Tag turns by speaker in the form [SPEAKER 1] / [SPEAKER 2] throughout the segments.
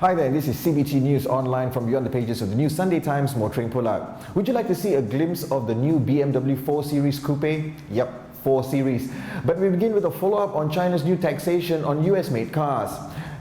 [SPEAKER 1] Hi there, this is CBT News Online from beyond the pages of the New Sunday Times motoring pull-out. Would you like to see a glimpse of the new BMW 4 Series Coupe? Yep, 4 Series. But we begin with a follow-up on China's new taxation on US-made cars.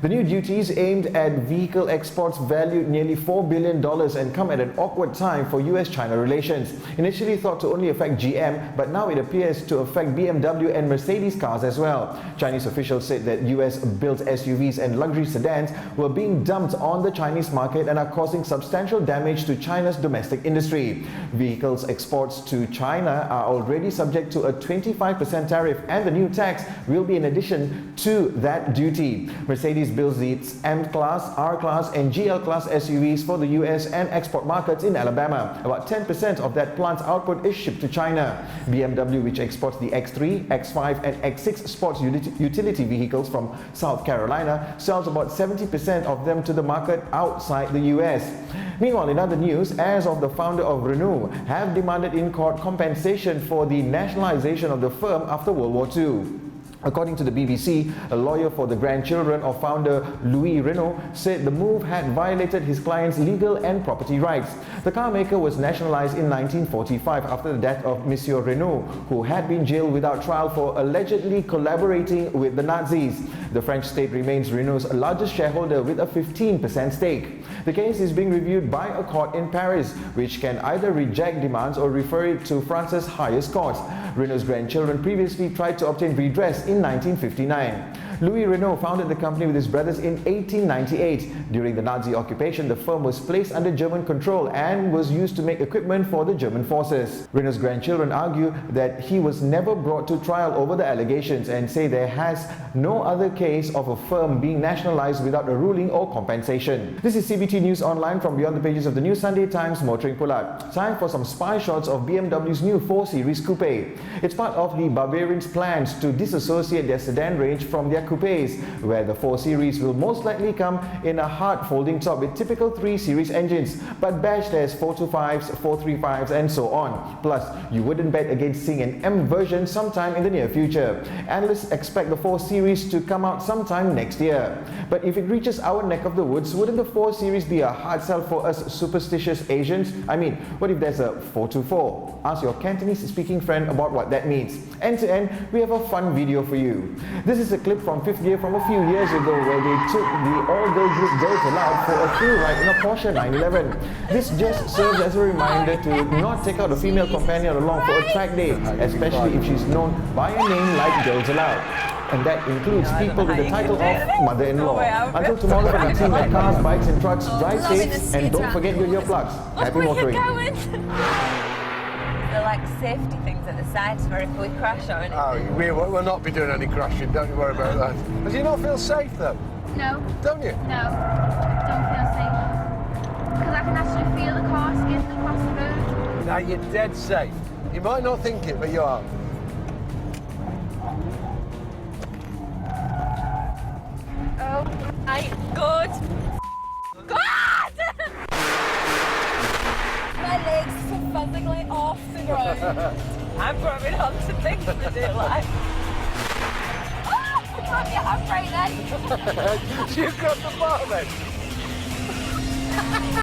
[SPEAKER 1] The new duties aimed at vehicle exports valued nearly $4 billion and come at an awkward time for US-China relations. Initially thought to only affect GM, but now it appears to affect BMW and Mercedes cars as well. Chinese officials said that US-built SUVs and luxury sedans were being dumped on the Chinese market and are causing substantial damage to China's domestic industry. Vehicles exports to China are already subject to a 25% tariff, and the new tax will be in addition to that duty. Mercedes builds its M-Class, R-Class and GL-Class SUVs for the US and export markets in Alabama. About 10% of that plant's output is shipped to China. BMW, which exports the X3, X5 and X6 sports utility vehicles from South Carolina, sells about 70% of them to the market outside the US. Meanwhile, in other news, heirs of the founder of Renault have demanded in court compensation for the nationalization of the firm after World War II. According to the BBC, a lawyer for the grandchildren of founder Louis Renault said the move had violated his client's legal and property rights. The car maker was nationalized in 1945 after the death of Monsieur Renault, who had been jailed without trial for allegedly collaborating with the Nazis. The French state remains Renault's largest shareholder with a 15% stake. The case is being reviewed by a court in Paris, which can either reject demands or refer it to France's highest court. Renault's grandchildren previously tried to obtain redress in 1959. Louis Renault founded the company with his brothers in 1898. During the Nazi occupation, the firm was placed under German control and was used to make equipment for the German forces. Renault's grandchildren argue that he was never brought to trial over the allegations and say there has no other case of a firm being nationalized without a ruling or compensation. This is CBT News Online from beyond the pages of the New Sunday Times motoring pull-out. Time for some spy shots of BMW's new 4 Series Coupe. It's part of the Bavarians' plans to disassociate their sedan range from their coupes, where the 4 Series will most likely come in a hard folding top with typical 3 Series engines, but badged as 425s, 435s and so on. Plus, you wouldn't bet against seeing an M version sometime in the near future. Analysts expect the 4 Series to come out sometime next year. But if it reaches our neck of the woods, wouldn't the 4 Series be a hard sell for us superstitious Asians? I mean, what if there's a 424? Ask your Cantonese-speaking friend about what that means. End to end, we have a fun video for you. This is a clip from 5th Gear from a few years ago where they took the all-girl group Girls Aloud for a thrill ride in a Porsche 911. This just serves as a reminder to not take out a female companion along for a track day, especially if she's known by a name like Girls Aloud. And that includes people with the title of mother-in-law. Until tomorrow, from the team at Cars, Bikes and Trucks, drive safe and don't forget your earplugs. Happy motoring.
[SPEAKER 2] They're like safety things at the sides for if we crash or anything.
[SPEAKER 3] Oh, we'll not be doing any crashing, don't you worry about that. Does you not feel safe though?
[SPEAKER 4] No.
[SPEAKER 3] Don't you?
[SPEAKER 4] No. Don't feel safe. Because I can actually feel the car skidding across the road.
[SPEAKER 3] Now you're dead safe. You might not think it, but you are.
[SPEAKER 2] Oh my God! God! My legs are physically off the ground. I'm grabbing onto things to do like. Oh, grab your hand right then.
[SPEAKER 3] You grabbed the bar then.